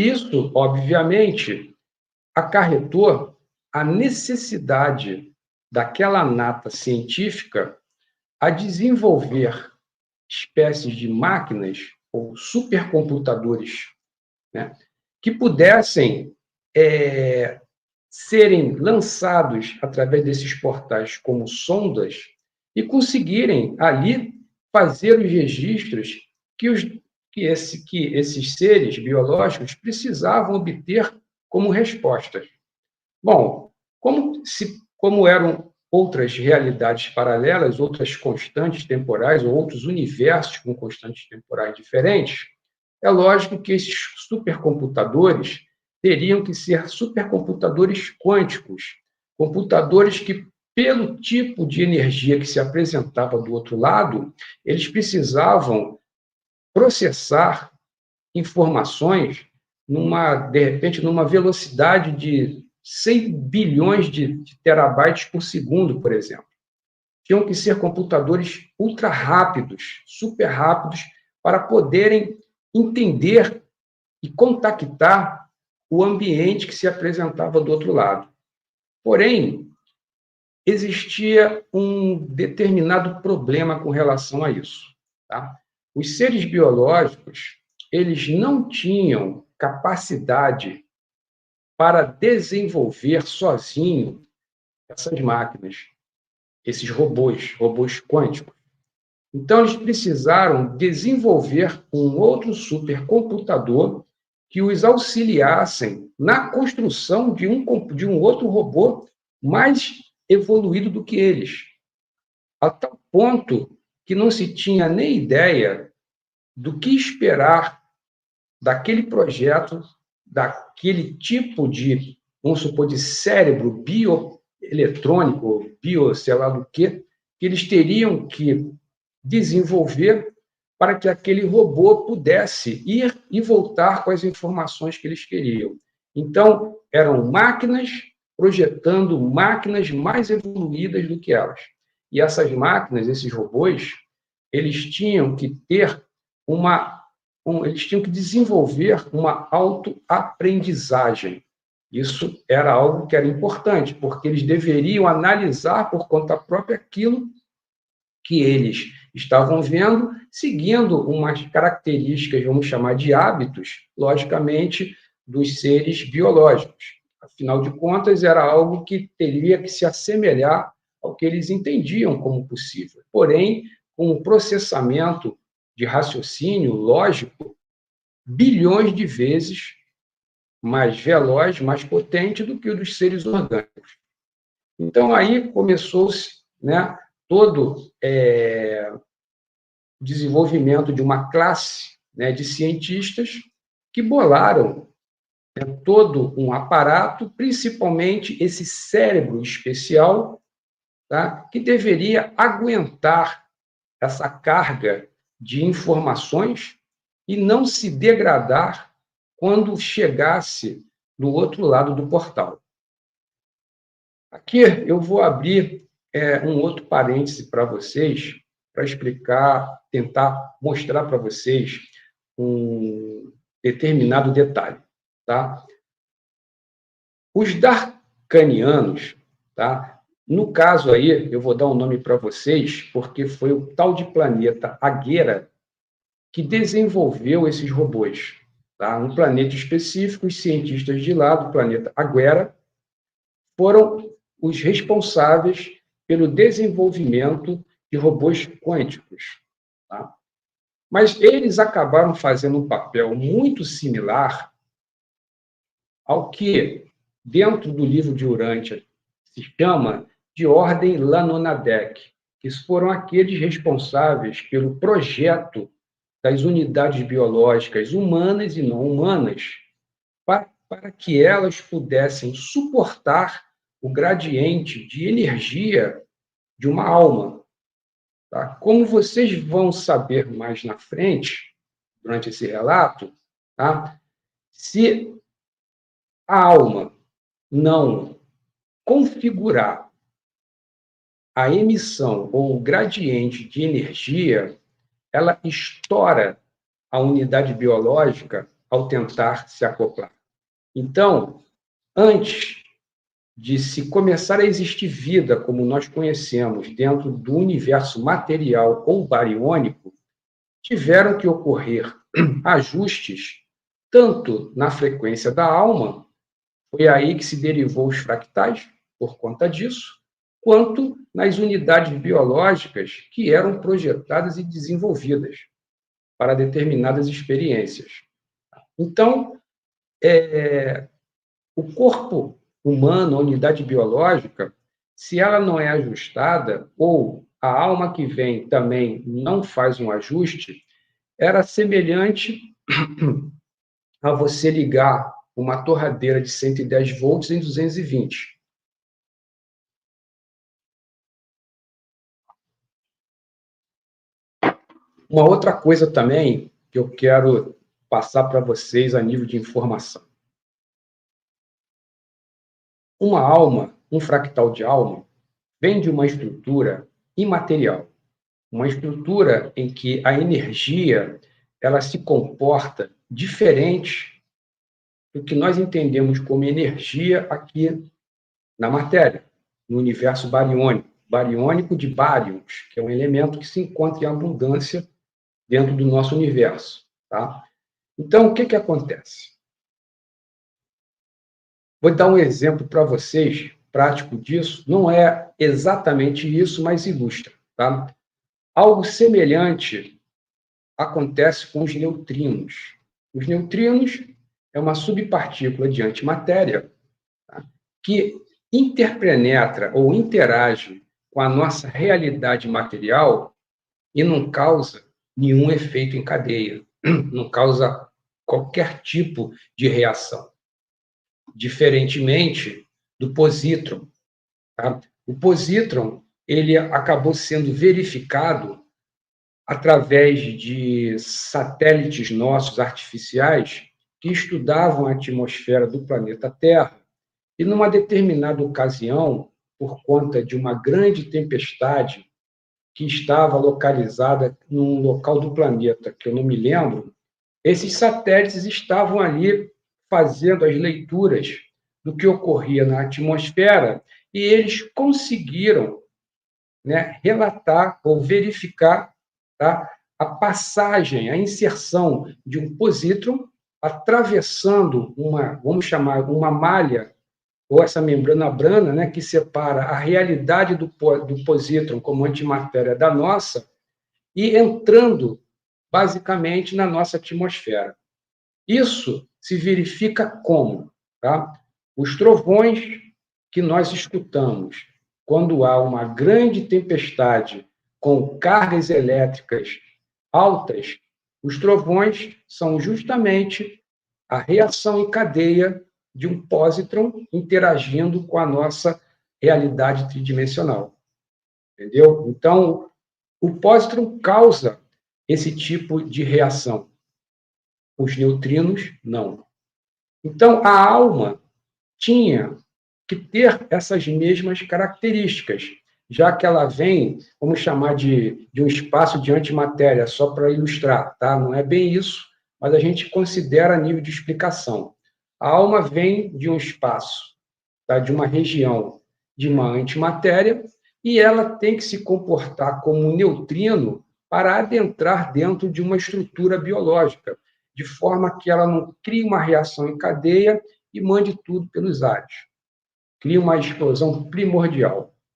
Isso, obviamente, acarretou a necessidade daquela nata científica a desenvolver espécies de máquinas ou supercomputadores, né, que pudessem serem lançados através desses portais como sondas e conseguirem ali fazer os registros que esses seres biológicos precisavam obter como respostas. Bom, como eram outras realidades paralelas, outras constantes temporais, ou outros universos com constantes temporais diferentes, é lógico que esses supercomputadores teriam que ser supercomputadores quânticos, computadores que, pelo tipo de energia que se apresentava do outro lado, eles precisavam processar informações de repente, numa velocidade de 100 bilhões de terabytes por segundo, por exemplo. Tinham que ser computadores ultra rápidos, super rápidos, para poderem entender e contactar o ambiente que se apresentava do outro lado. Porém, existia um determinado problema com relação a isso. Tá? Os seres biológicos, eles não tinham capacidade para desenvolver sozinho essas máquinas, esses robôs quânticos. Então, eles precisaram desenvolver um outro supercomputador que os auxiliassem na construção de um outro robô mais evoluído do que eles, a tal ponto que não se tinha nem ideia do que esperar daquele projeto, daquele tipo de, vamos supor, de cérebro bioeletrônico, sei lá do que eles teriam que desenvolver para que aquele robô pudesse ir e voltar com as informações que eles queriam. Então, eram máquinas projetando máquinas mais evoluídas do que elas. E essas máquinas, esses robôs, eles tinham que ter eles tinham que desenvolver uma autoaprendizagem. Isso era algo que era importante, porque eles deveriam analisar por conta própria aquilo que eles estavam vendo, seguindo umas características, vamos chamar de hábitos, logicamente, dos seres biológicos. Afinal de contas, era algo que teria que se assemelhar ao que eles entendiam como possível. Porém, com um processamento de raciocínio lógico bilhões de vezes mais veloz, mais potente do que o dos seres orgânicos. Então, aí começou-se, né, todo o desenvolvimento de uma classe, né, de cientistas que bolaram, né, todo um aparato, principalmente esse cérebro especial, tá, que deveria aguentar essa carga de informações e não se degradar quando chegasse no outro lado do portal. Aqui eu vou abrir um outro parêntese para vocês, para explicar, tentar mostrar para vocês um determinado detalhe. Tá? Os Darkanianos, tá? No caso aí, eu vou dar um nome para vocês, porque foi o tal de planeta Agera que desenvolveu esses robôs. Tá? Um planeta específico, os cientistas de lá do planeta Agera foram os responsáveis pelo desenvolvimento de robôs quânticos. Tá? Mas eles acabaram fazendo um papel muito similar ao que, dentro do livro de Urântia, se chama de Ordem Lanonadek, que foram aqueles responsáveis pelo projeto das unidades biológicas humanas e não humanas, para que elas pudessem suportar o gradiente de energia de uma alma. Tá? Como vocês vão saber mais na frente, durante esse relato, tá? Se a alma não configurar a emissão ou o gradiente de energia, ela estoura a unidade biológica ao tentar se acoplar. Então, antes de se começar a existir vida como nós conhecemos dentro do universo material ou bariônico, tiveram que ocorrer ajustes tanto na frequência da alma, foi aí que se derivou os fractais, por conta disso, quanto nas unidades biológicas que eram projetadas e desenvolvidas para determinadas experiências. Então, o corpo humano, a unidade biológica, se ela não é ajustada, ou a alma que vem também não faz um ajuste, era semelhante a você ligar uma torradeira de 110 volts em 220. Uma outra coisa também que eu quero passar para vocês a nível de informação. Uma alma, um fractal de alma, vem de uma estrutura imaterial, uma estrutura em que a energia ela se comporta diferente do que nós entendemos como energia aqui na matéria, no universo bariônico de bárions, que é um elemento que se encontra em abundância dentro do nosso universo. Tá? Então, o que acontece? Vou dar um exemplo para vocês, prático disso. Não é exatamente isso, mas ilustra. Tá? Algo semelhante acontece com os neutrinos. Os neutrinos é uma subpartícula de antimatéria, tá? Que interpenetra ou interage com a nossa realidade material e não causa nenhum efeito em cadeia, não causa qualquer tipo de reação. Diferentemente do positron. Tá? O positron ele acabou sendo verificado através de satélites nossos artificiais que estudavam a atmosfera do planeta Terra e, numa determinada ocasião, por conta de uma grande tempestade que estava localizada num local do planeta, que eu não me lembro, esses satélites estavam ali fazendo as leituras do que ocorria na atmosfera e eles conseguiram, né, relatar ou verificar, tá, a passagem, a inserção de um positron atravessando vamos chamar, uma malha, ou essa membrana brana, né, que separa a realidade do positron como antimatéria da nossa, e entrando, basicamente, na nossa atmosfera. Isso se verifica como? Tá? Os trovões que nós escutamos quando há uma grande tempestade com cargas elétricas altas, os trovões são justamente a reação em cadeia de um pósitron interagindo com a nossa realidade tridimensional. Entendeu? Então, o pósitron causa esse tipo de reação. Os neutrinos, não. Então, a alma tinha que ter essas mesmas características, já que ela vem, vamos chamar de um espaço de antimatéria, só para ilustrar, tá? Não é bem isso, mas a gente considera a nível de explicação. A alma vem de um espaço, tá? De uma região de uma antimatéria, e ela tem que se comportar como um neutrino para adentrar dentro de uma estrutura biológica, de forma que ela não crie uma reação em cadeia e mande tudo pelos ares. Cria uma explosão primordial.